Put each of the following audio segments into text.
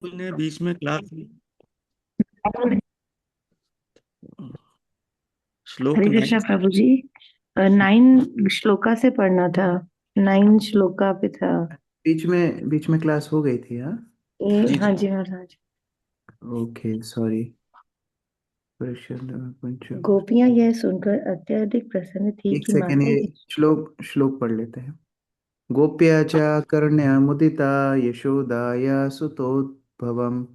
ने बीच में क्लास श्लोक हरे नाइन। कृष्णा प्रभु जी। 9 श्लोका से पढ़ना था। 9 श्लोका पे था। बीच में क्लास हो गई थी, हाँ। ये जी हाँ जी। जी महाराज। Okay, sorry. कुछ गोपियां यह सुनकर अत्यधिक प्रसन्न थी एक कि सेकेंड, माता ये श्लोक श्लोक पढ़ लेते हैं। गोप्या च कर्ण्य मुदिता यशोदाया सुतोद्भवम्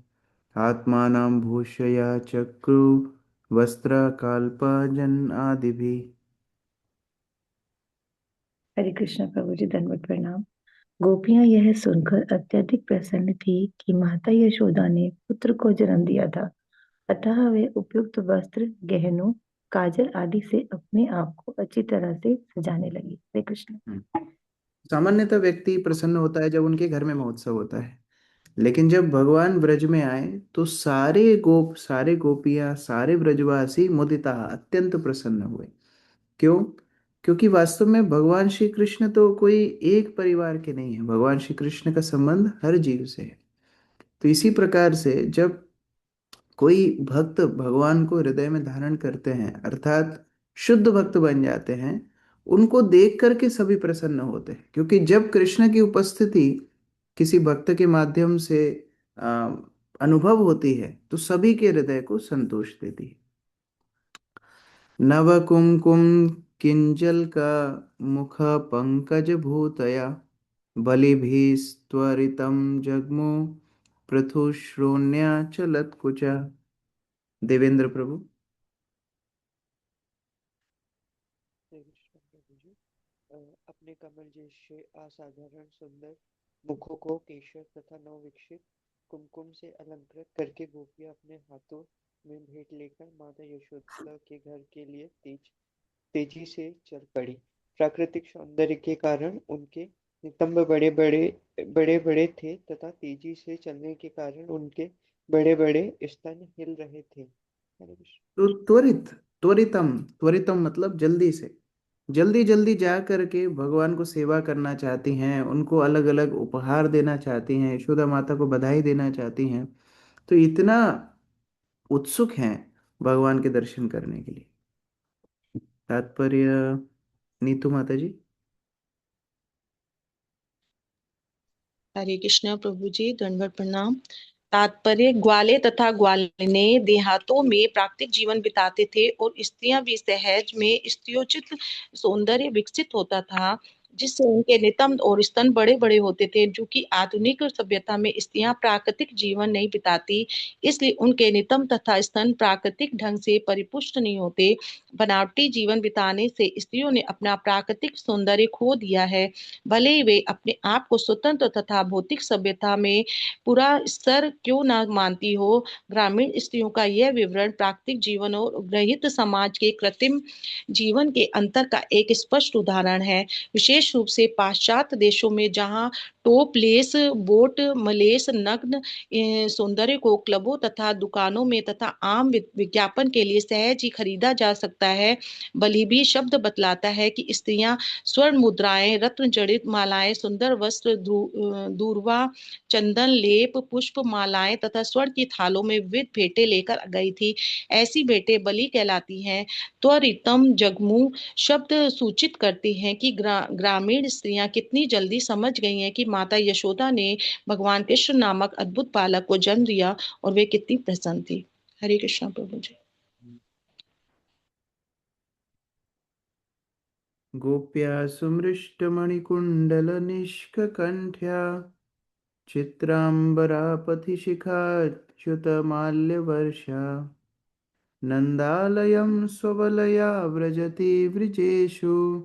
आत्मानं भूषया चक्रु वस्त्रकाल्पजन आदिभिः। हरे कृष्णा प्रभु जी दंडवत प्रणाम। गोपियां यह सुनकर अत्यधिक प्रसन्न थी कि माता यशोदा ने पुत्र को जन्म दिया था। अतः वे उपयुक्त वस्त्र, गहनों, काजल आदि से अपने आप को अच्छी तरह से सजाने लगी। हरे कृष्ण। सामान्यतः व्यक्ति प्रसन्न होता है जब उनके घर में महोत्सव होता है, लेकिन जब भगवान ब्रज में आए तो सारे गोपियां, सारे ब्रजवासी मुदिता अत्यंत प्रसन्न हुए। क्यों? क्योंकि वास्तव में भगवान श्री कृष्ण तो कोई एक परिवार के नहीं है। भगवान श्री कृष्ण का संबंध हर जीव से है। तो इसी प्रकार से जब कोई भक्त भगवान को हृदय में धारण करते हैं, अर्थात शुद्ध भक्त बन जाते हैं, उनको देख करके सभी प्रसन्न होते हैं। क्योंकि जब कृष्ण की उपस्थिति किसी भक्त के माध्यम से आ, अनुभव होती है तो सभी के हृदय को संतोष देती है। नव कुमकुम किंजल मुख पंकज भूतया बलिभिस्त्वरितं जग्मु पृथुश्रोण्यचलत्कुचा। देवेंद्र प्रभु। श्री कृष्ण प्रभु जी। अपने कमल जैसे असाधारण सुंदर मुखों को केशर तथा नवविकसित कुमकुम से अलंकृत करके गोपियां अपने हाथों में भेंट लेकर माता यशोदा के घर के लिए तेजी से चल पड़ी। प्राकृतिक सौंदर्य के कारण उनके नितंब बड़े बड़े थे तथा तेजी से चलने के कारण उनके बड़े बड़े स्तन हिल रहे थे। हरे कृष्ण। तो त्वरितम त्वरितम मतलब जल्दी से, जल्दी जल्दी जा करके भगवान को सेवा करना चाहती हैं, उनको अलग अलग उपहार देना चाहती हैं, यशोदा माता को बधाई देना चाहती हैं। तो इतना उत्सुक हैं भगवान के दर्शन करने के लिए। तात्पर्य, नीतू माता जी। हरे कृष्ण प्रभु जी दंडवत प्रणाम। तात्पर्य, ग्वाले तथा ग्वालिने देहातों में प्राकृतिक जीवन बिताते थे और स्त्रियां भी सहज में स्त्रियोचित सौंदर्य विकसित होता था, जिससे उनके नितंब और स्तन बड़े बड़े होते थे, जो कि आधुनिक सभ्यता में स्त्रियां प्राकृतिक जीवन नहीं बिताती, इसलिए उनके नितंब तथा स्तन प्राकृतिक ढंग से परिपुष्ट नहीं होते। बनावटी जीवन बिताने से स्त्रियों ने अपना प्राकृतिक सौंदर्य खो दिया है। भले ही वे अपने आप को स्वतंत्र तथा भौतिक सभ्यता में पूरा स्तर क्यों न मानती हो, ग्रामीण स्त्रियों का यह विवरण प्राकृतिक जीवन और गृहीत समाज के कृत्रिम जीवन के अंतर का एक स्पष्ट उदाहरण है। विशेष रूप से पाश्चात्य देशों में, जहां टोपलेस, बोट मलेस, नग्न सौंदर्य को क्लबों तथा दुकानों में तथा आम विज्ञापन के लिए सहज ही खरीदा जा सकता है, बली भी शब्द बतलाता है कि स्त्रियां स्वर्ण मुद्राएं, रत्न जड़ित मालाएं, सुंदर वस्त्र, दूर्वा, चंदन लेप, पुष्प मालाएं तथा स्वर्ण की थालों में विविध भेंटें लेकर गई थी। ऐसी भेंटें बलि कहलाती हैं। त्वरितम जगमु शब्द सूचित करती हैं कि ग्रामीण स्त्रियां कितनी जल्दी समझ गई हैं कि माता यशोदा ने भगवान कृष्ण नामक अद्भुत बालक को जन्म दिया और वे कितनी प्रसन्न थी। हरे कृष्ण प्रभु जी। गोप्या सुमृष्टमणिकुण्डलनिष्ककण्ठ्या चित्राम्बरापथिशिखाच्युतमाल्यवर्षा नन्दालयं स्ववलया व्रजति वृजेषु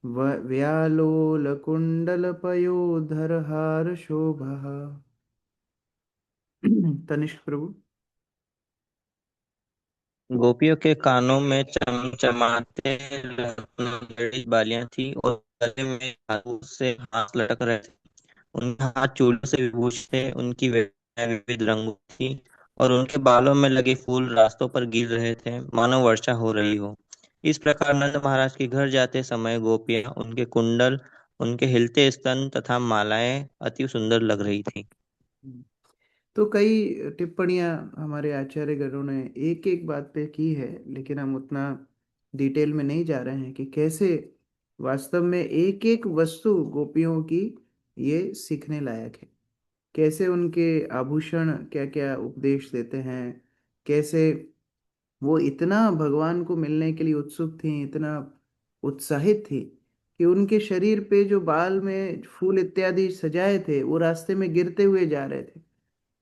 व्यालोलकुण्डलपयोधरहारशोभः। तनिष्क प्रभु। गोपियों के कानों में चमचमाते रत्न जड़ित बालियां थी और गले में धातु से हाथ लटक रहे थे। उनके हाथ चूड़ियों से विभूषित थे, उनकी वेदियां विविध रंगों की थी और उनके बालों में लगे फूल रास्तों पर गिर रहे थे, मानो वर्षा हो रही हो। इस प्रकार नंद महाराज के घर जाते समय गोपियां, उनके कुंडल, उनके हिलते स्तन तथा मालाएं अति सुंदर लग रही थी। तो कई टिप्पणियां हमारे आचार्यगणों ने एक एक बात पे की है, लेकिन हम उतना डिटेल में नहीं जा रहे हैं कि कैसे वास्तव में एक एक वस्तु गोपियों की ये सीखने लायक है। कैसे उनके आभूषण क्या क्या उपदेश देते हैं, कैसे वो इतना भगवान को मिलने के लिए उत्सुक थी, इतना उत्साहित थी कि उनके शरीर पे जो बाल में फूल इत्यादि सजाए थे वो रास्ते में गिरते हुए जा रहे थे।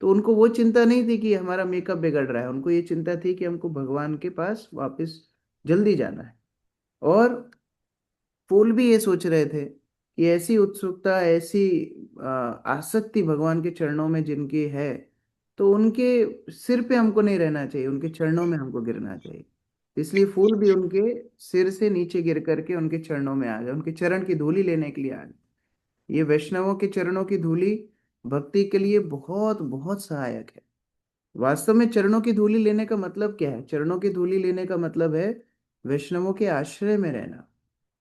तो उनको वो चिंता नहीं थी कि हमारा मेकअप बिगड़ रहा है, उनको ये चिंता थी कि हमको भगवान के पास वापस जल्दी जाना है। और फूल भी ये सोच रहे थे कि ऐसी उत्सुकता, ऐसी आसक्ति भगवान के चरणों में जिनकी है, तो उनके सिर पे हमको नहीं रहना चाहिए, उनके चरणों में हमको गिरना चाहिए। इसलिए फूल भी उनके सिर से नीचे गिर करके उनके चरणों में आ गए, उनके चरण की धूली लेने के लिए आ गए। ये वैष्णवों के चरणों की धूली भक्ति के लिए बहुत बहुत सहायक है। वास्तव में चरणों की धूली लेने का मतलब क्या है? चरणों की धूली लेने का मतलब है वैष्णवों के आश्रय में रहना,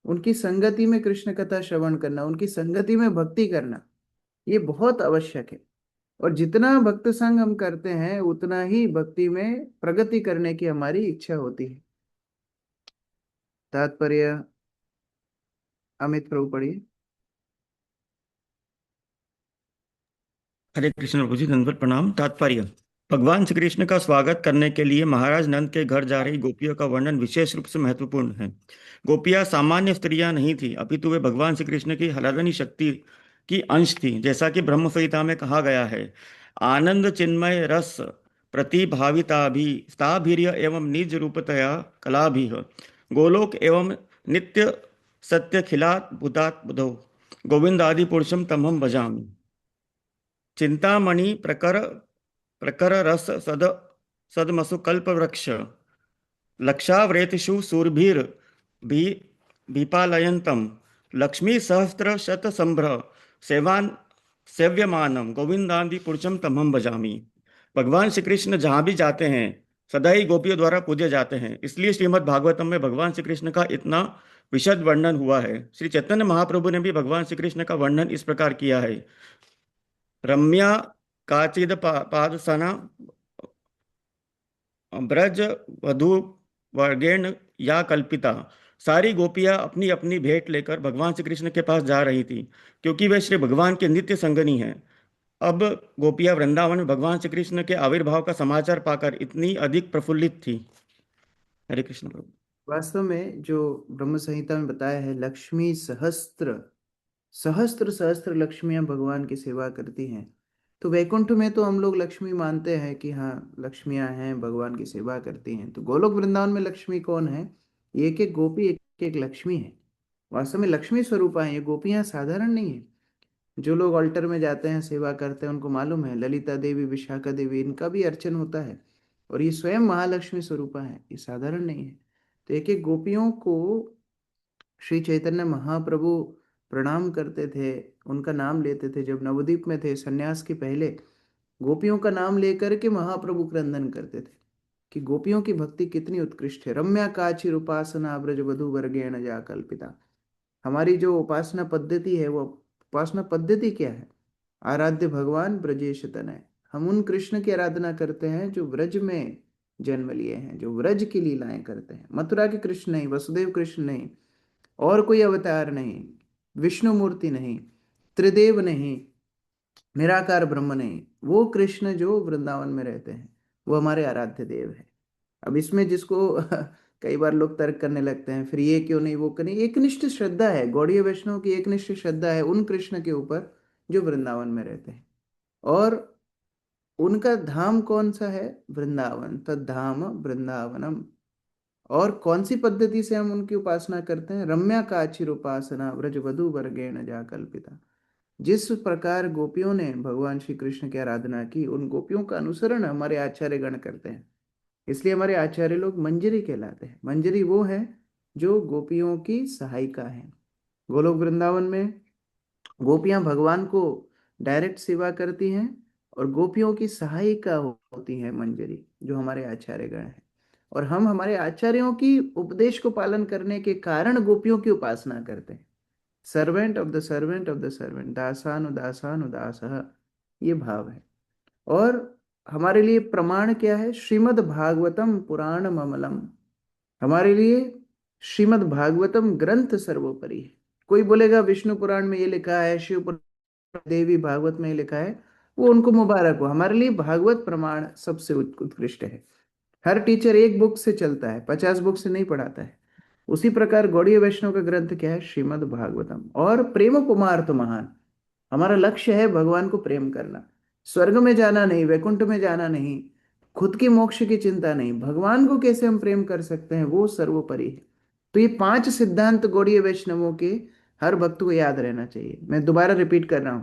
उनकी संगति में कृष्ण कथा श्रवण करना, उनकी संगति में भक्ति करना। ये बहुत आवश्यक है। और जितना भक्त संग हम करते हैं उतना ही भक्ति में प्रगति करने की हमारी इच्छा होती है। तात्पर्य अमित प्रभु पढ़िए। हरे कृष्ण प्रभु जी, दंडवत प्रणाम। तात्पर्य: भगवान श्री कृष्ण का स्वागत करने के लिए महाराज नंद के घर जा रही गोपियों का वर्णन विशेष रूप से महत्वपूर्ण है। गोपियां सामान्य स्त्रियां नहीं थी, अपितु वे भगवान श्री कृष्ण की हलादनी शक्ति की अंश थी। जैसा कि ब्रह्म संहिता में कहा गया है, आनंद चिन्मय रस प्रतिभाविताभि स्थाभिर्य एवं निज रूपतया कलाभिः गोलोक एवं नित्य सत्य खिलात भूतात बुधो गोविंद आदि पुरुषम तमहम भजामि। चिंतामणि प्रकर प्रकर रस सद सदमसु कल्प वृक्ष लक्षावृतिषु सूरभीर भी विपालयन्तम लक्ष्मी सहस्त्र शत संभ्र सेवान सेव्यमानम गोविंदादि पुरुषम तमहम भजामि। भगवान श्री कृष्ण जहाँ भी जाते हैं सदा ही गोपियों द्वारा पूजे जाते हैं, इसलिए श्रीमद् भागवतम में भगवान श्री कृष्ण का इतना विशद वर्णन हुआ है। श्री चैतन्य महाप्रभु ने भी भगवान श्री कृष्ण का वर्णन इस प्रकार किया है: रम्या काचिद पादसना ब्रज वधु वर्गेण या कल्पिता। सारी गोपियां अपनी अपनी भेंट लेकर भगवान श्री कृष्ण के पास जा रही थी, क्योंकि वे श्री भगवान के नित्य संगनी हैं। अब गोपियां वृंदावन में भगवान श्री कृष्ण के आविर्भाव का समाचार पाकर इतनी अधिक प्रफुल्लित थी। हरे कृष्ण प्रभु। वास्तव में जो ब्रह्म संहिता में बताया है, लक्ष्मी सहस्त्र सहस्त्र सहस्त्र लक्ष्मियां भगवान की सेवा करती हैं। तो वैकुंठ में तो हम लोग लक्ष्मी मानते हैं कि हाँ लक्ष्मियां हैं, भगवान की सेवा करती हैं। तो गोलोक वृंदावन में लक्ष्मी कौन है? ये एक एक गोपी एक एक लक्ष्मी है। वास्तव में लक्ष्मी स्वरूपा है ये गोपियां, साधारण नहीं है। जो लोग ऑल्टर में जाते हैं, सेवा करते हैं, उनको मालूम है ललिता देवी, विशाखा देवी, इनका भी अर्चन होता है। और ये स्वयं महालक्ष्मी स्वरूपा है, ये साधारण नहीं है। तो एक एक गोपियों को श्री चैतन्य महाप्रभु प्रणाम करते थे, उनका नाम लेते थे। जब नवद्वीप में थे सन्यास के पहले, गोपियों का नाम लेकर के महाप्रभु क्रंदन करते थे कि गोपियों की भक्ति कितनी उत्कृष्ट है। रम्या काचिर उपासना ब्रज वधु वर्गेण जा कल्पिता। हमारी जो उपासना पद्धति है, वो उपासना पद्धति क्या है? आराध्य भगवान ब्रजेश तनय। हम उन कृष्ण की आराधना करते हैं जो व्रज में जन्म लिए हैं, जो व्रज की लीलाएं करते हैं। मथुरा के कृष्ण नहीं, वसुदेव कृष्ण नहीं, और कोई अवतार नहीं, विष्णु मूर्ति नहीं, त्रिदेव नहीं, निराकार ब्रह्म नहीं। वो कृष्ण जो वृंदावन में रहते हैं वो हमारे आराध्य देव है। अब इसमें जिसको कई बार लोग तर्क करने लगते हैं, फिर ये क्यों नहीं, वो क्यों नहीं। एकनिष्ठ श्रद्धा है, गौड़ीय वैष्णव की एकनिष्ठ श्रद्धा है उन कृष्ण के ऊपर जो वृंदावन में रहते हैं। और उनका धाम कौन सा है? वृंदावन, तद्धाम वृंदावनम। और कौन सी पद्धति से हम उनकी उपासना करते हैं? रम्या काचिर उपासना व्रज वधु वर्गेण जा कल्पिता। जिस प्रकार गोपियों ने भगवान श्री कृष्ण की आराधना की, उन गोपियों का अनुसरण हमारे आचार्य गण करते हैं। इसलिए हमारे आचार्य लोग मंजरी कहलाते हैं। मंजरी वो है जो गोपियों की सहायिका है। गोलोक वृंदावन में गोपियां भगवान को डायरेक्ट सेवा करती हैं, और गोपियों की सहायिका होती है मंजरी, जो हमारे आचार्य गण है। और हम हमारे आचार्यों की उपदेश को पालन करने के कारण गोपियों की उपासना करते हैं। Servant of the servant of the servant, दासानुदासानुदासः, ये भाव है। और हमारे लिए प्रमाण क्या है? श्रीमद् भागवतम पुराण ममलम। हमारे लिए श्रीमद् भागवतम ग्रंथ सर्वोपरि है। कोई बोलेगा विष्णु पुराण में ये लिखा है, शिव पुराण, देवी भागवत में ये लिखा है, वो उनको मुबारक हो। हमारे लिए भागवत प्रमाण सबसे उत्कृष्ट है। हर टीचर एक बुक से चलता है, 50 बुक से नहीं पढ़ाता है। उसी प्रकार गौड़ीय वैष्णव का ग्रंथ क्या है? श्रीमद् भागवतम। और प्रेम पुमार्थ महान। हमारा लक्ष्य है भगवान को प्रेम करना। स्वर्ग में जाना नहीं, वैकुंठ में जाना नहीं, खुद की मोक्ष की चिंता नहीं, भगवान को कैसे हम प्रेम कर सकते हैं, वो सर्वोपरि है। तो ये 5 सिद्धांत गौड़ीय वैष्णवों के हर भक्त को याद रहना चाहिए। मैं दोबारा रिपीट कर रहा हूं।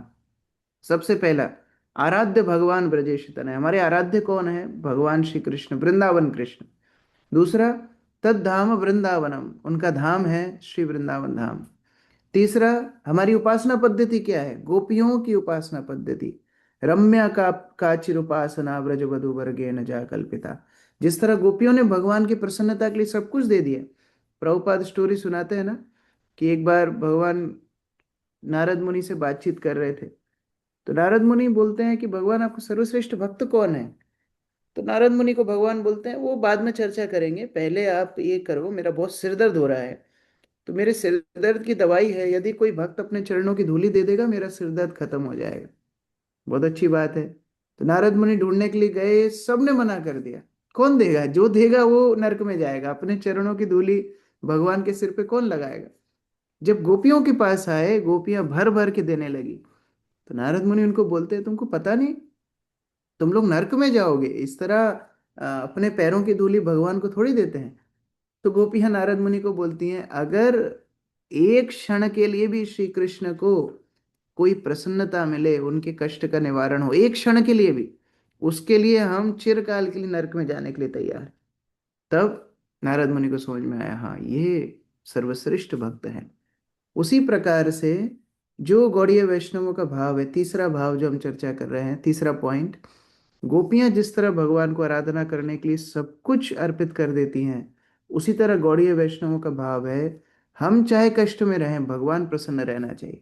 सबसे पहला, आराध्य भगवान ब्रजेश तनय। हमारे आराध्य कौन है? भगवान श्री कृष्ण, वृंदावन कृष्ण। दूसरा, तद्धाम वृंदावनम, उनका धाम है श्री वृंदावन धाम। तीसरा, हमारी उपासना पद्धति क्या है? गोपियों की उपासना पद्धति। रम्या का काचिर उपासना व्रज वधु वर्गे न जा कल्पिता। जिस तरह गोपियों ने भगवान की प्रसन्नता के लिए सब कुछ दे दिया। प्रभुपाद स्टोरी सुनाते हैं ना कि एक बार भगवान नारद मुनि से बातचीत कर रहे थे, तो नारद मुनि बोलते हैं कि भगवान आपको सर्वश्रेष्ठ भक्त कौन है? तो नारद मुनि को भगवान बोलते हैं वो बाद में चर्चा करेंगे, पहले आप ये करो, मेरा बहुत सिर दर्द हो रहा है, तो मेरे सिर दर्द की दवाई है, यदि कोई भक्त अपने चरणों की धूली दे देगा मेरा सिर दर्द खत्म हो जाएगा। बहुत अच्छी बात है। तो नारद मुनि ढूंढने के लिए गए, सबने मना कर दिया। कौन देगा? जो देगा वो नरक में जाएगा। अपने चरणों की धूली भगवान के सिर पे कौन लगाएगा? जब गोपियों के पास आए, गोपियां भर भर के देने लगी, तो नारद मुनि उनको बोलते हैं तुमको पता नहीं, तुम लोग नरक में जाओगे। इस तरह अपने पैरों की धूली भगवान को थोड़ी देते हैं। तो गोपियां नारद मुनि को बोलती हैं, अगर एक क्षण के लिए भी श्री कृष्ण को कोई प्रसन्नता मिले, उनके कष्ट का निवारण हो, एक क्षण के लिए भी, उसके लिए हम चिरकाल के लिए नरक में जाने के लिए तैयार हैं। तब नारद मुनि को समझ में आया, हाँ ये सर्वश्रेष्ठ भक्त है। उसी प्रकार से जो गौड़ीय वैष्णवों का भाव है, तीसरा भाव जो हम चर्चा कर रहे हैं, तीसरा पॉइंट, गोपियां जिस तरह भगवान को आराधना करने के लिए सब कुछ अर्पित कर देती हैं, उसी तरह गौड़ीय वैष्णवों का भाव है हम चाहे कष्ट में रहें, भगवान प्रसन्न रहना चाहिए।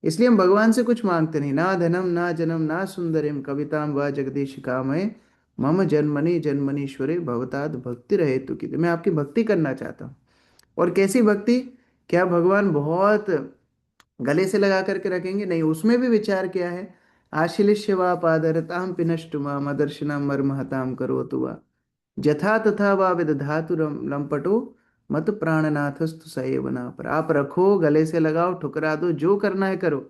इसलिए हम भगवान से कुछ मांगते नहीं, ना धनम ना जनम ना सुंदरिम कविताम व जगदीश कामय मम जन्मनि जन्मनीश्वरे भवताद भक्ति रहे तु की। मैं आपकी भक्ति करना चाहता हूँ। और कैसी भक्ति? क्या भगवान बहुत गले से लगा करके रखेंगे? नहीं, उसमें भी विचार क्या है? आशिलिष्य वा पादरताम पिनष्टुमा मदर्शनम मर्महताम करोतु वा जथा तथा वा विदधातु लंपटो मत प्राणनाथस्तु सएवना पर। आप रखो, गले से लगाओ, ठुकरा दो, जो करना है करो,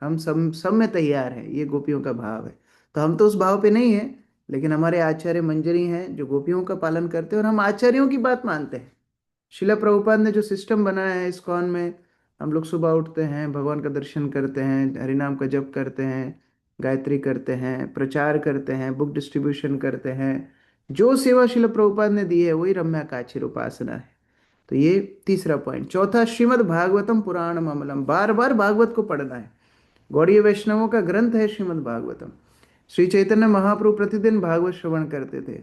हम सब में तैयार हैं। ये गोपियों का भाव है। तो हम तो उस भाव पे नहीं है, लेकिन हमारे आचार्य मंजरी हैं जो गोपियों का पालन करते हैं, और हम आचार्यों की बात मानते हैं। शिला प्रभुपाद ने जो सिस्टम बनाया है इस्कॉन में, हम लोग सुबह उठते हैं, भगवान का दर्शन करते हैं, हरिनाम का जप करते हैं, गायत्री करते हैं, प्रचार करते हैं, बुक डिस्ट्रीब्यूशन करते हैं। जो सेवा शिला प्रभुपाद ने दी है वही रम्या काचिर उपासना है। तो ये तीसरा पॉइंट। चौथा, श्रीमद् भागवतम पुराण अमलम। बार बार भागवत को पढ़ना है। गौड़ीय वैष्णवों का ग्रंथ है श्रीमद् भागवतम। श्री चैतन्य महाप्रभु प्रतिदिन भागवत श्रवण करते थे।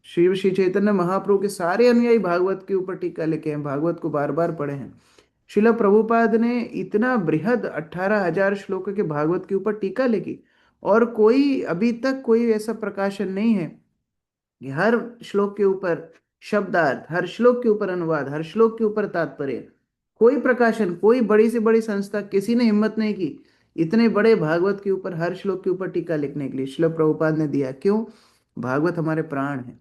श्री चैतन्य महाप्रभु के सारे अनुयायी भागवत के ऊपर टीका लिखे हैं, भागवत को बार बार पढ़े हैं। शिला प्रभुपाद ने इतना बृहद 18,000 श्लोक के भागवत के ऊपर टीका लिखी, और कोई अभी तक कोई ऐसा प्रकाशन नहीं है कि हर श्लोक के ऊपर शब्दार्थ, हर श्लोक के ऊपर अनुवाद, हर श्लोक के ऊपर तात्पर्य। कोई प्रकाशन, कोई बड़ी से बड़ी संस्था, किसी ने हिम्मत नहीं की इतने बड़े भागवत के ऊपर, हर श्लोक के ऊपर टीका लिखने के लिए। शिला प्रभुपाद ने दिया। क्यों? भागवत हमारे प्राण है।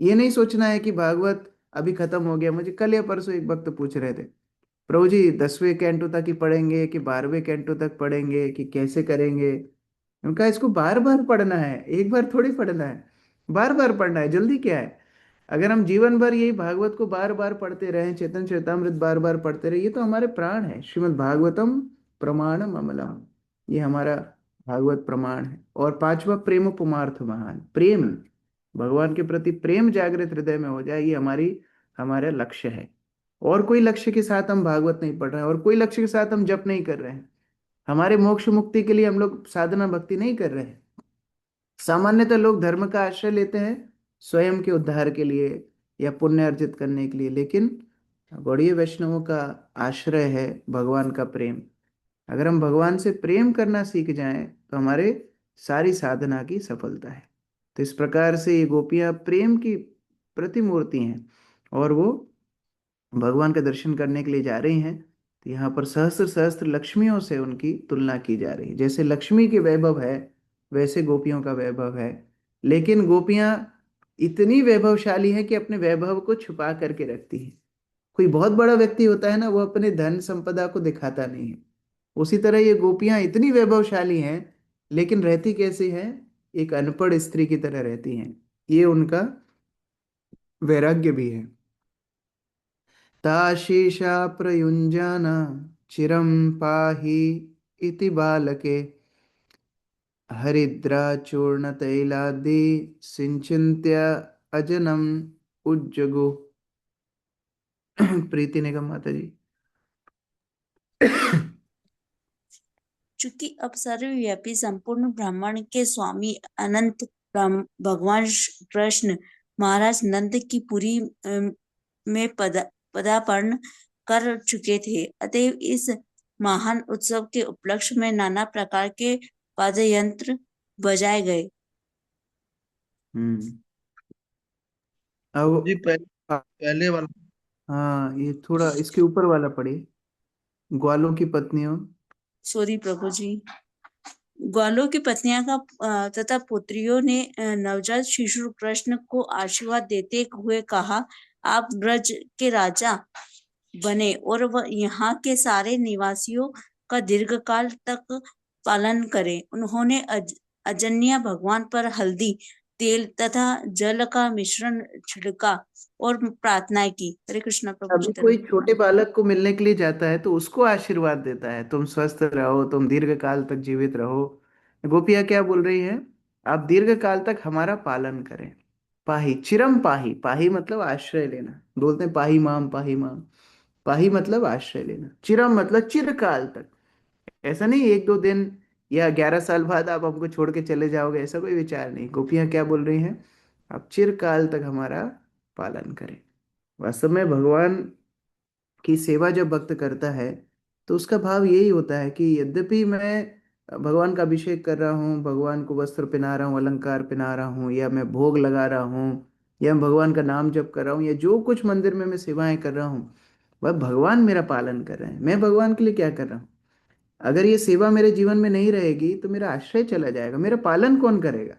ये नहीं सोचना है कि भागवत अभी खत्म हो गया। मुझे कल या परसों एक भक्त पूछ रहे थे, प्रभु जी 10वें कैंटो तक ही पढ़ेंगे कि 12वें कैंटो तक पढ़ेंगे कि कैसे करेंगे? उनका इसको बार बार पढ़ना है, एक बार थोड़ी पढ़ना है, बार बार पढ़ना है। जल्दी क्या है? अगर हम जीवन भर यही भागवत को बार बार पढ़ते रहें, चेतन चरितामृत बार बार पढ़ते रहे, ये तो हमारे प्राण है। श्रीमद् भागवतम प्रमाणम अमलम, ये हमारा भागवत प्रमाण है। और पांचवा, प्रेम पुमार्थ महान। प्रेम, भगवान के प्रति प्रेम जागृत हृदय में हो जाए, ये हमारा लक्ष्य है। और कोई लक्ष्य के साथ हम भागवत नहीं पढ़ रहे हैं, और कोई लक्ष्य के साथ हम जप नहीं कर रहे हैं, हमारे मोक्ष मुक्ति के लिए हम लोग साधना भक्ति नहीं कर रहे हैं। सामान्यतः लोग धर्म का आश्रय लेते हैं स्वयं के उद्धार के लिए या पुण्य अर्जित करने के लिए, लेकिन गौड़ीय वैष्णवों का आश्रय है भगवान का प्रेम। अगर हम भगवान से प्रेम करना सीख जाएं तो हमारे सारी साधना की सफलता है। तो इस प्रकार से ये गोपियां प्रेम की प्रतिमूर्ति हैं और वो भगवान का दर्शन करने के लिए जा रही हैं। तो यहाँ पर सहस्त्र सहस्त्र लक्ष्मियों से उनकी तुलना की जा रही है। जैसे लक्ष्मी के वैभव है वैसे गोपियों का वैभव है, लेकिन गोपियां इतनी वैभवशाली हैं कि अपने वैभव को छुपा करके रखती हैं। कोई बहुत बड़ा व्यक्ति होता है ना, वो अपने धन संपदा को दिखाता नहीं है। उसी तरह ये गोपियां इतनी वैभवशाली हैं लेकिन रहती कैसी हैं? एक अनपढ़ स्त्री की तरह रहती हैं। ये उनका वैराग्य भी है। ताशीषा प्रयुञ्जान चिरं पाहि इति बालके हरिद्राचूर्णतैलादि सिंचिन्त्य अजनम उज्जगो। प्रीति निगम माता जी। चूंकि अब सर्वव्यापी संपूर्ण ब्रह्मांड के स्वामी अनंत भगवान कृष्ण महाराज नंद की पुरी में पदार्पण कर चुके थे, अतएव इस महान उत्सव के उपलक्ष्य में नाना प्रकार के वाद्ययंत्र बजाए गए। अब जी पहले वाला। हाँ, ये थोड़ा इसके ऊपर वाला पढ़िए। ग्वालों की पत्नियों। सॉरी प्रभु जी। ग्वालों की पत्नियां का तथा पुत्रियों ने नवजात शिशु कृष्ण को आशीर्वाद देते हुए कहा, आप ब्रज के राजा बने और वह यहाँ के सारे निवासियों का दीर्घकाल तक पालन करें। उन्होंने अजन्या भगवान पर हल्दी तेल तथा जल का मिश्रण छिड़का और प्रार्थना की। हरे कृष्णा प्रभु जी। अभी कोई छोटे बालक को मिलने के लिए जाता है तो उसको आशीर्वाद देता है, तुम स्वस्थ रहो, तुम दीर्घ काल तक जीवित रहो। गोपियां क्या बोल रही हैं? आप दीर्घ काल तक हमारा पालन करें। पाही चिरम पाही, पाही मतलब आश्रय लेना। बोलते हैं पाही माम पाही माम। पाही मतलब आश्रय लेना, चिरम मतलब चिरकाल तक। ऐसा नहीं 1-2 दिन या 11 साल बाद आप हमको छोड़ के चले जाओगे, ऐसा कोई विचार नहीं। गोपियां क्या बोल रही हैं? आप चिरकाल तक हमारा पालन करें। वास्तव में भगवान की सेवा जब भक्त करता है तो उसका भाव यही होता है कि यद्यपि मैं भगवान का अभिषेक कर रहा हूँ, भगवान को वस्त्र पहना रहा हूँ, अलंकार पहना रहा हूँ, या मैं भोग लगा रहा हूँ, या भगवान का नाम जप कर रहा हूँ, या जो कुछ मंदिर में मैं सेवाएं कर रहा हूँ, वह भगवान मेरा पालन कर रहे हैं। मैं भगवान के लिए क्या कर रहा हूँ? अगर ये सेवा मेरे जीवन में नहीं रहेगी तो मेरा आश्रय चला जाएगा, मेरा पालन कौन करेगा?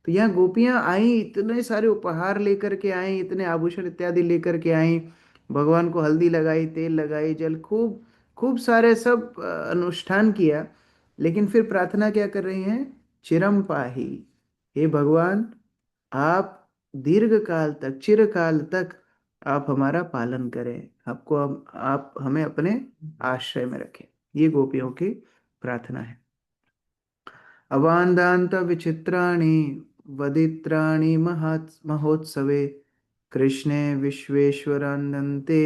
तो यहाँ गोपियां आई, इतने सारे उपहार लेकर के आई, इतने आभूषण इत्यादि लेकर के आई, भगवान को हल्दी लगाई, तेल लगाई, जल, खूब खूब सारे सब अनुष्ठान किया। लेकिन फिर प्रार्थना क्या कर रही हैं? चिरम पाही, हे भगवान, आप दीर्घ काल तक, चिरकाल तक आप हमारा पालन करें, आप हमें अपने आश्रय में रखें। ये गोपियों की प्रार्थना है। अवान्दान्त विचित्राणि वदित्राणि महोत्सवे कृष्णे विश्वेश्वरानन्ते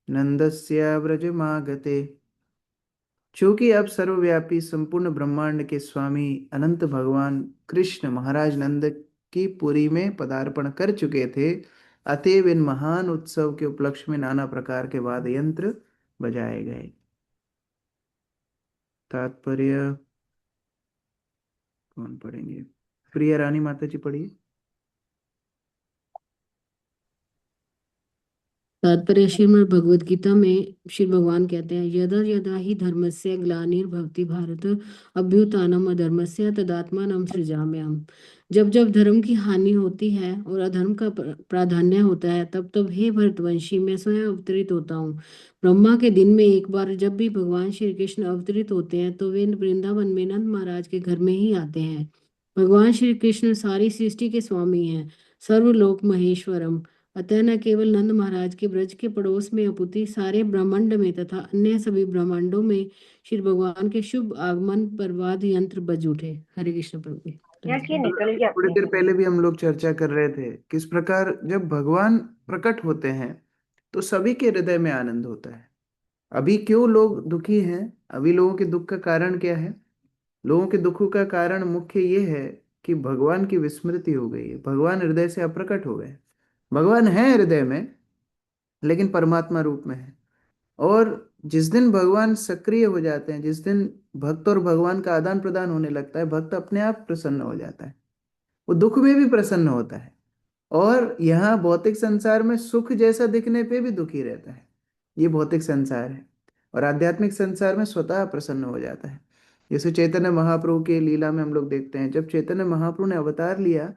नंदस्य व्रजमागते। चूंकि अब सर्वव्यापी संपूर्ण ब्रह्मांड के स्वामी अनंत भगवान कृष्ण महाराज नंद की पुरी में पदार्पण कर चुके थे, अतएव इन महान उत्सव के उपलक्ष्य में नाना प्रकार के वाद्य यंत्र बजाए गए। तात्पर्य कौन पढ़ेंगे? प्रिया रानी माता जी पढ़िए। तात्पर्य श्रीमद् भगवद गीता में श्री भगवान कहते हैं, यदा यदा ही धर्मस्य ग्लानिर्भवति भारत अभ्युत्थानम् अधर्मस्य तदात्मानं सृजाम्यहम्। जब जब धर्म की हानि होती है और अधर्म का प्राधान्य होता है, तब तब हे भरतवंशी मैं स्वयं अवतरित होता हूँ। ब्रह्मा के दिन में एक बार जब भी भगवान श्री कृष्ण अवतरित होते हैं तो वे वृंदावन में नंद महाराज के घर में ही आते हैं। भगवान श्री कृष्ण सारी सृष्टि के स्वामी हैं, सर्वलोक महेश्वरम। अतः न केवल नंद महाराज के ब्रज के पड़ोस में अपुति सारे ब्रह्मांड में तथा अन्य सभी ब्रह्मांडों में श्री भगवान के शुभ आगमन पर वाद्य यंत्र बज उठे। हरे कृष्ण प्रभु। थोड़ी देर पहले भी हम लोग चर्चा कर रहे थे किस प्रकार जब भगवान प्रकट होते हैं तो सभी के हृदय में आनंद होता है। अभी क्यों लोग दुखी हैं? अभी लोगों के दुख का कारण क्या है? लोगों के दुखों का कारण मुख्य ये है कि भगवान की विस्मृति हो गई है, भगवान हृदय से अप्रकट हो गए। भगवान है हृदय में लेकिन परमात्मा रूप में है, और जिस दिन भगवान सक्रिय हो जाते हैं, जिस दिन भक्त और भगवान का आदान प्रदान होने लगता है, भक्त अपने आप प्रसन्न हो जाता है, वो दुख में भी प्रसन्न होता है, और यहाँ भौतिक संसार में सुख जैसा दिखने पे भी दुखी रहता है। ये भौतिक संसार है, और आध्यात्मिक संसार में स्वतः प्रसन्न हो जाता है। जैसे चैतन्य महाप्रभु के लीला में हम लोग देखते हैं, जब चैतन्य महाप्रभु ने अवतार लिया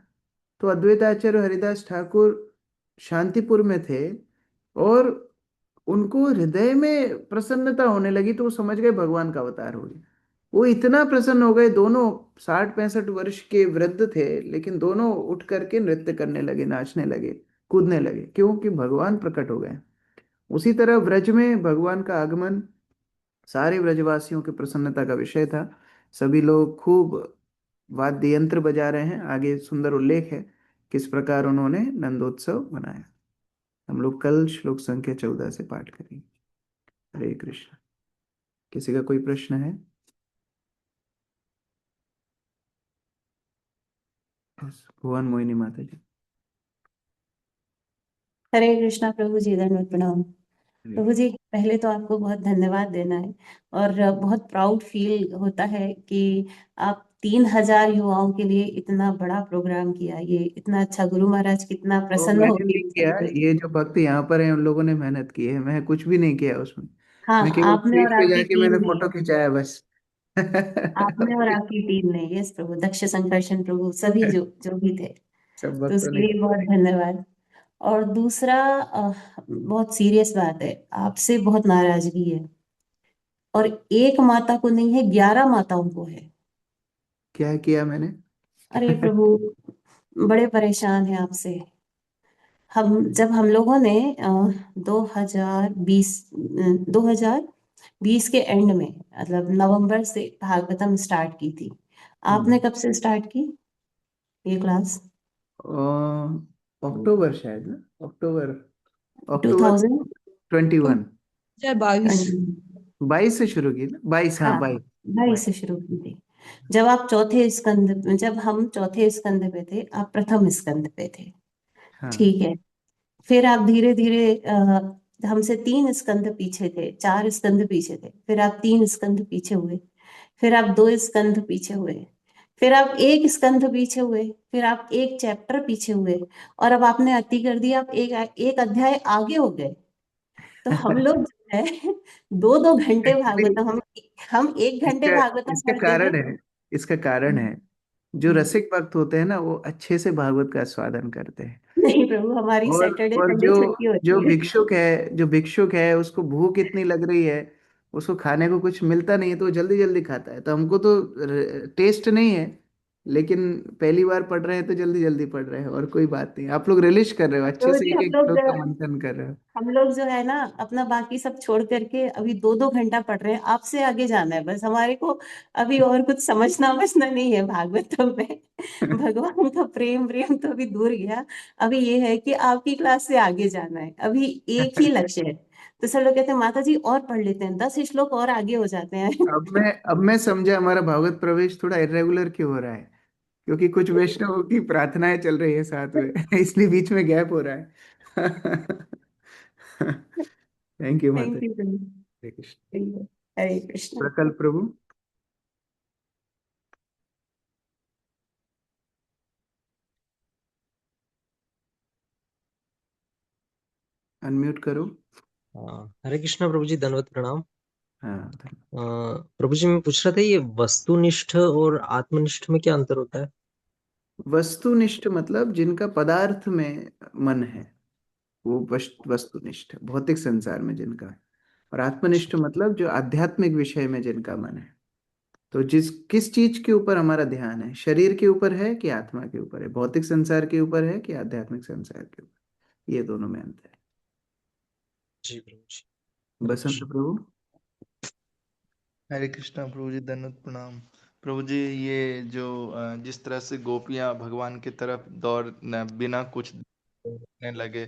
तो अद्वैताचार्य हरिदास ठाकुर शांतिपुर में थे, और उनको हृदय में प्रसन्नता होने लगी, तो वो समझ गए भगवान का अवतार हो गया। वो इतना प्रसन्न हो गए, दोनों 60-65 वर्ष के वृद्ध थे, लेकिन दोनों उठ करके नृत्य करने लगे, नाचने लगे, कूदने लगे, क्योंकि भगवान प्रकट हो गए। उसी तरह व्रज में भगवान का आगमन सारे व्रजवासियों की प्रसन्नता का विषय था। सभी लोग खूब वाद्य यंत्र बजा रहे हैं। आगे सुंदर उल्लेख है किस प्रकार उन्होंने नंदोत्सव मनाया। हम लोग कल श्लोक संख्या 14 से पाठ करेंगे। हरे कृष्ण। किसी का कोई प्रश्न है? भुवन मोहिनी माता जी। हरे कृष्णा प्रभु जी, दंडवत प्रणाम। हरे प्रभु जी, पहले तो आपको बहुत धन्यवाद देना है, और बहुत प्राउड फील होता है कि आप 3,000 युवाओं के लिए इतना बड़ा प्रोग्राम किया। ये इतना अच्छा, गुरु महाराज कितना तो प्रसन्न मैंने होंगे नहीं इन किया, सब पे। ये जो भक्त यहाँ पर हैं उन लोगों ने मेहनत की है, मैं कुछ भी नहीं किया उसमें। हाँ, मैं केवल आपने स्टेज और पे आपकी जाके मैंने टीम ने, फोटो खिंचाया बस। आपने और आपकी टीम ने, यस प्रभु, दक्ष संकर्षण प्रभु, सभी जो जो भी थे, सब तो भक्तों उसके ने लिए किया। बहुत धन्यवाद। और दूसरा, बहुत सीरियस बात है, आपसे बहुत नाराजगी है, और एक माता को नहीं है, 11 माताओं को है। क्या किया मैंने? अरे प्रभु, बड़े परेशान हैं आपसे। हम लोगों ने 2020 के एंड में, मतलब नवंबर से भागवतम स्टार्ट की थी। आपने कब से स्टार्ट की ये क्लास? अक्टूबर शायद ना, अक्टूबर, अक्टूबर 2020। 21। 2022। 22 से शुरू की ना, 22, हाँ हाँ, 22। 22 से शुरू की थी। जब हम चौथे स्कंद पे थे, आप प्रथम स्कंद पे थे। हाँ। ठीक है। फिर आप धीरे धीरे हमसे 3 स्कंद पीछे थे, 4 स्कंद पीछे थे, फिर आप 3 स्कंद पीछे हुए, फिर आप 2 स्कंद पीछे हुए, फिर आप 1 स्कंद पीछे हुए, फिर आप 1 चैप्टर पीछे हुए, और अब आपने अति कर दिया, आप एक अध्याय आगे हो गए। तो हम लोग जो है 2-2 घंटे एक्चुअली भागवतम, हम 1 घंटे इसका भागवतम इसका पढ़ते थे। कारण है, इसका कारण है, जो हम्म। रसिक भक्त होते हैं ना, वो अच्छे से भागवत का आस्वादन करते हैं। नहीं प्रभु, हमारी और सैटरडे और संडे जो छुट्टी जो होती है। भिक्षुक है उसको भूख इतनी लग रही है, उसको खाने को कुछ मिलता नहीं है, तो वो जल्दी जल्दी खाता है। तो हमको तो टेस्ट नहीं है, लेकिन पहली बार पढ़ रहे हैं तो जल्दी जल्दी पढ़ रहे हैं, और कोई बात नहीं। आप लोग रिलिश कर रहे हो, अच्छे प्रभु से जी, एक एक श्लोक का मंथन कर रहे हो। हम लोग जो है ना, अपना बाकी सब छोड़ करके अभी 2-2 घंटा पढ़ रहे हैं। आपसे आगे जाना है बस हमारे को। अभी और कुछ समझना बचना नहीं है भागवतम में। भगवान का प्रेम प्रेम तो अभी दूर गया। अभी ये है कि आपकी क्लास से आगे जाना है, अभी एक ही लक्ष्य है। तो सब लोग कहते हैं माता जी और पढ़ लेते हैं, 10 श्लोक और आगे हो जाते हैं। अब मैं समझा हमारा भागवत प्रवेश थोड़ा इरेगुलर क्यों हो रहा है, क्योंकि कुछ वैष्णवों की प्रार्थनाएं चल रही है साथ में, इसलिए बीच में गैप हो रहा है। थैंक यू माता थैंक जी। यू। हरे कृष्ण। हरे कृष्ण। प्रकल्प प्रभु, अनम्यूट करो। हरे कृष्णा प्रभु जी, दंडवत प्रणाम। हाँ, धन्यवाद। प्रभु जी, मैं पूछ रहा था, ये वस्तुनिष्ठ और आत्मनिष्ठ में क्या अंतर होता है? वस्तुनिष्ठ मतलब जिनका पदार्थ में मन है, वो वस्तुनिष्ठ, भौतिक संसार में जिनका है। और आत्मनिष्ठ मतलब जो आध्यात्मिक विषय में जिनका मन है। तो जिस किस चीज के ऊपर हमारा ध्यान है, शरीर के ऊपर है कि आत्मा के ऊपर है, भौतिक संसार के ऊपर है कि आध्यात्मिक संसार के ऊपर, ये दोनों में अंतर है। जी प्रभु जी। हरे बसंत कृष्ण। प्रभु। हरे कृष्णा प्रभु जी, दंडवत प्रणाम। प्रभु जी, ये जो जिस तरह से गोपियां भगवान की तरफ बिना कुछ करने लगे,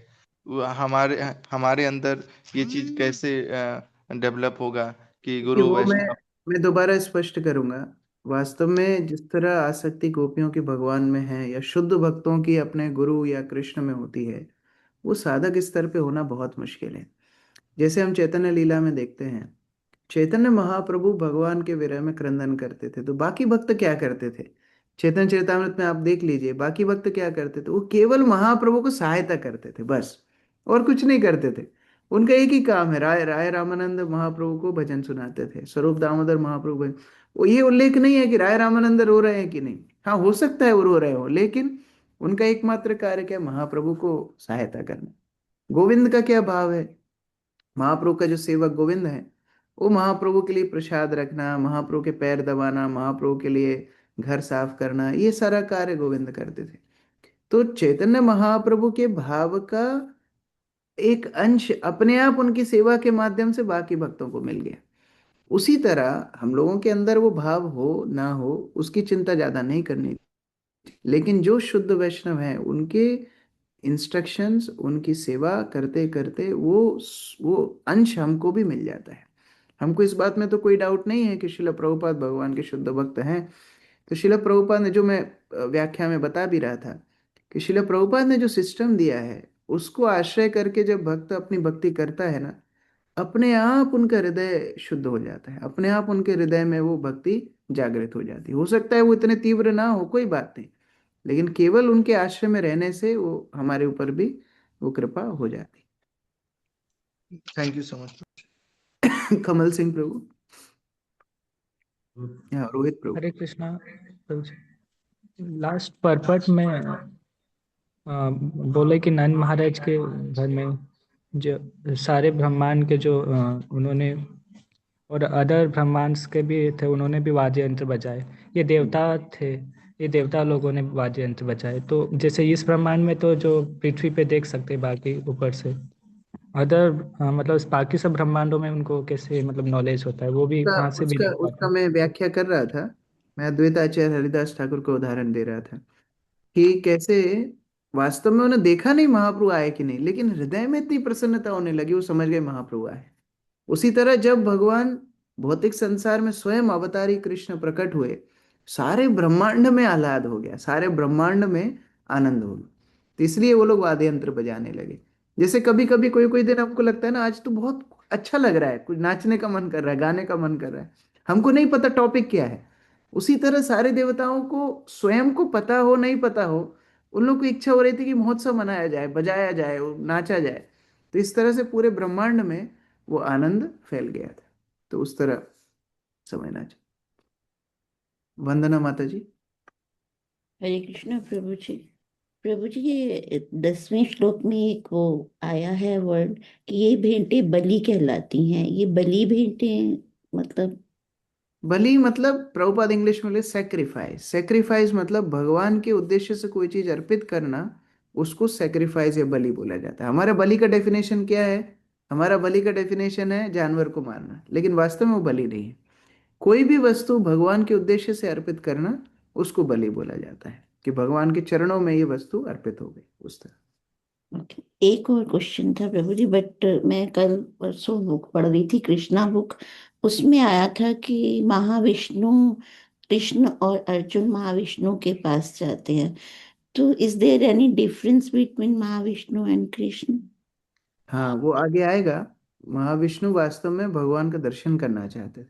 वो हमारे हमारे अंदर ये चीज कैसे डेवलप होगा कि कि गुरु वो वैष्णव। मैं दोबारा स्पष्ट करूंगा। वास्तव में जिस तरह आसक्ति गोपियों की भगवान में है, या शुद्ध भक्तों की अपने गुरु या कृष्ण में होती है, वो साधक स्तर पे होना बहुत मुश्किल है। जैसे हम चैतन्य लीला में देखते हैं, चैतन्य महाप्रभु भगवान के विरह में क्रंदन करते थे, तो बाकी भक्त क्या करते थे? चैतन्य चरितामृत में आप देख लीजिए, बाकी भक्त क्या करते थे? वो केवल महाप्रभु को सहायता करते थे बस, और कुछ नहीं करते थे। उनका एक ही काम है, राय राय रामानंद महाप्रभु को भजन सुनाते थे, स्वरूप दामोदर महाप्रभु भजन। वो ये उल्लेख नहीं है कि राय रामानंद रो रहे हैं कि नहीं, हाँ हो सकता है वो रो रहे हो, लेकिन उनका एकमात्र कार्य क्या है? महाप्रभु को सहायता करना। गोविंद का क्या भाव है? महाप्रभु का जो सेवक गोविंद है, वो महाप्रभु के लिए प्रसाद रखना, महाप्रभु के पैर दबाना, महाप्रभु के लिए घर साफ करना, ये सारा कार्य गोविंद करते थे। तो चैतन्य महाप्रभु के भाव का एक अंश अपने आप उनकी सेवा के माध्यम से बाकी भक्तों को मिल गया। उसी तरह हम लोगों के अंदर वो भाव हो ना हो, उसकी चिंता ज्यादा नहीं करनी, लेकिन जो शुद्ध वैष्णव हैं उनके इंस्ट्रक्शंस, उनकी सेवा करते करते वो अंश हमको भी मिल जाता है। हमको इस बात में तो कोई डाउट नहीं है कि श्रील प्रभुपाद भगवान के शुद्ध भक्त हैं। तो श्रील प्रभुपाद ने, जो मैं व्याख्या में बता भी रहा था, कि श्रील प्रभुपाद ने जो सिस्टम दिया है उसको आश्रय करके जब भक्त अपनी भक्ति करता है ना, अपने आप उनका हृदय शुद्ध हो जाता है, अपने आप उनके हृदय में वो भक्ति जागृत हो जाती है। हो सकता है वो इतने तीव्र ना हो, कोई बात नहीं, लेकिन केवल उनके आश्रय में रहने से वो हमारे ऊपर भी वो कृपा हो जाती। Thank you so much. Kamal Singh Prabhu, या रोहित प्रभु। हरे कृष्णा प्रभु जी। लास्ट परपट में बोले कि नंद महाराज के घर में जो सारे ब्रह्मांड के जो उन्होंने, और अदर ब्रह्मांड्स के भी थे, उन्होंने भी वाद्य यंत्र बजाए। ये देवता थे, ये देवता लोगों ने वाद्य यंत्र बजाए। तो जैसे इस ब्रह्मांड में तो जो पृथ्वी पे देख सकते हैं बाकी ऊपर से, अदर मतलब बाकी सब ब्रह्मांडों में उनको कैसे मतलब नॉलेज होता है, वो भी उसका वहां से भी उसका देख पाते उसका हैं। मैं व्याख्या कर रहा था। मैं अद्वैताचार्य हरिदास ठाकुर को उदाहरण दे रहा था कि कैसे वास्तव में उन्हें देखा नहीं महाप्रभु आए कि नहीं, लेकिन हृदय में इतनी प्रसन्नता होने लगी, वो समझ गए महाप्रभु आए। उसी तरह जब भगवान भौतिक संसार में स्वयं अवतारी कृष्ण प्रकट हुए, सारे ब्रह्मांड में आह्लाद हो गया, सारे ब्रह्मांड में आनंद हो गया। तो इसलिए वो लोग वाद्य यंत्र बजाने लगे। जैसे कभी कभी कोई कोई दिन हमको लगता है ना, आज तो बहुत अच्छा लग रहा है, कुछ नाचने का मन कर रहा है, गाने का मन कर रहा है, हमको नहीं पता टॉपिक क्या है। उसी तरह सारे देवताओं को स्वयं को पता हो नहीं पता हो, उन लोग को इच्छा हो रही थी कि महोत्सव मनाया जाए, बजाया जाए, नाचा जाए। तो इस तरह से पूरे ब्रह्मांड में वो आनंद फैल गया था। तो उस तरह समझना चाहिए। वंदना माता जी। हरे कृष्णा प्रभु जी। प्रभु जी, ये 10वें श्लोक में एक वो आया है वर्ड कि ये भेंटें बलि कहलाती हैं। ये बलि भेंटें मतलब? बलि मतलब प्रभुपाद इंग्लिश में ले सेक्रीफाइस। सेक्रीफाइस मतलब भगवान के उद्देश्य से कोई चीज अर्पित करना, उसको सेक्रीफाइस या बलि बोला जाता है। हमारा बलि का डेफिनेशन क्या है? हमारा बलि का डेफिनेशन है जानवर को मारना, लेकिन वास्तव में वो बलि नहीं है। कोई भी वस्तु भगवान के उद्देश्य से अर्पित करना, उसको बलि बोला जाता है, कि भगवान के चरणों में ये वस्तु अर्पित हो गई, उस तरह। Okay. एक और क्वेश्चन था प्रभु जी, बट मैं कल परसों बुक पढ़ रही थी, कृष्णा बुक। उसमें आया था कि महाविष्णु, कृष्ण और अर्जुन महाविष्णु के पास जाते हैं। तो is there any difference between Mahavishnu and Krishna? हाँ, वो आगे आएगा। महाविष्णु वास्तव में भगवान का दर्शन करना चाहते थे,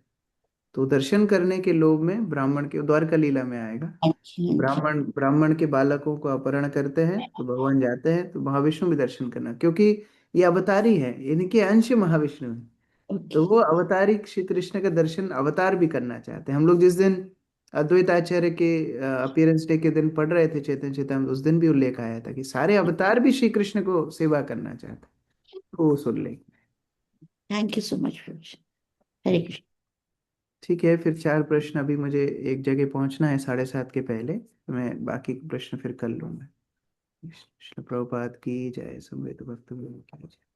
तो दर्शन करने के लोभ में ब्राह्मण के, द्वारका लीला में आएगा, अच्छा। ब्राह्मण ब्राह्मण के बालकों को अपहरण करते हैं, तो भगवान जाते हैं, तो महाविष्णु भी दर्शन करना, क्योंकि ये अवतारी है, इनके अंश महाविष्णु है। तो वो अवतारी श्री कृष्ण का दर्शन अवतार भी करना चाहते हैं। हम लोग जिस दिन अद्वैताचार्य के अपीयरेंस डे के दिन पढ़ रहे थे चैतन्य चेतामृत, उस दिन भी उल्लेख आया था कि सारे अवतार भी श्री कृष्ण को सेवा करना चाहते हैं। तो उस उल्लेख। थैंक यू सो मच प्रभु जी। हरे कृष्ण। ठीक है, फिर 4 प्रश्न। अभी मुझे एक जगह पहुंचना है 7:30 के पहले, तो मैं बाकी के प्रश्न फिर कर लूंगा। श्रील प्रभुपाद की जय। संवेद भक्त की जय।